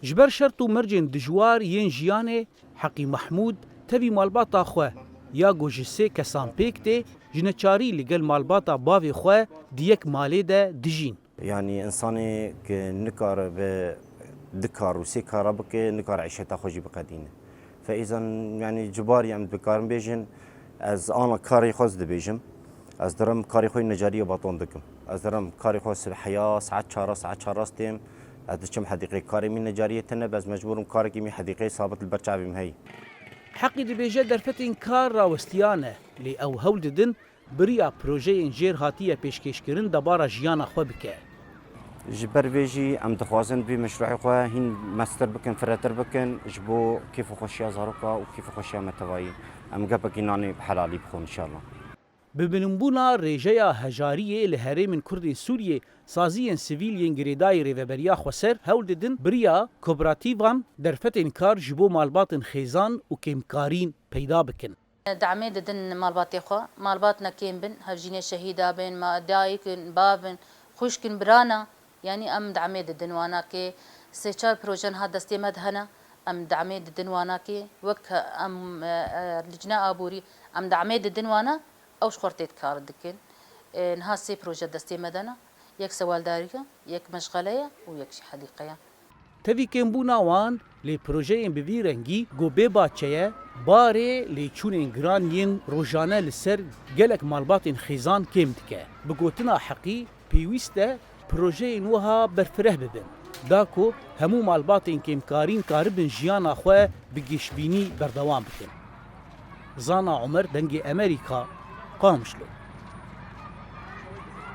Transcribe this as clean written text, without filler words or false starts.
جبر شرط و مرجن دجوار ین جیانه حقی محمود تبی مالباتا خواه یا گوجسه کسان پیکته جنچاری لگل مالباتا باوی خواه دیک مالی ده دجین. يعني إنساني كنكار بدكار وسي كاربك نكار عيشتها خوجي بقدينه فإذا يعني جبار يعني بكارم بيجن از أنا كاري خوز دبيجم از درم كاري خوي نجارية باطون دكم از درم كاري خوز الحياة ساعات شاراس تيم أدشم حديقي كاري من نجارية تنا بس مجبورم كاري كمي حديقي صابت البرشعبي مهي حقی دبیجه درفتین کار راوستیانه لی او هول ددن بریا پروژه انجیر هاتیه پیشکش کرن دبارا جیانا خو بکه. جبر بيجي عم تخوازن بمشروع خواه هين ماستر بكن فراتر بكن جبو كيف خوشيا زاروكا وكيف خوشيا متواي عم قبكي ناني بحلالي بخون إن شاء الله. ببنبونا ريجيا هجاريه لهرم كرد سوريا سازيا سيفيليين غريداي ريفبريا خوسر هول ددن بريا كوبراتيفان درفتين كار جبو مالباتن خيزان وكيمكارين پیدا بكن. دعمي ددن مالباتي خو مالباتنا كيم بن هفجيني شهيدا بن ما دايكن بابن خوشكن برانا يعني ام دعمي ددن وانا كي سيچار بروجن ها دستي مدهنا ام دعمي ددن وانا كي وك ام لجنا ابوري ام دعمي ددن وانا اوش خورتيت كار دكن نها سي بروجه دستي مدنا يك سوالداريه يك مشغليه ويك شي حديقيه تفي كيمبونا وان لي بروجين بفيرنجي جو بيبا تشيه باري لي تشونين جرانين روجانا لسر جلك مالباتين خيزان كيمتكه بقوتنا حقي بيويستا بروجين وها برفره ببن داكو همو مالباتين كيمكارين كاربن جيانا خو بگشبيني بردوام بكن. زانا عمر دنگي امريكا قامشلو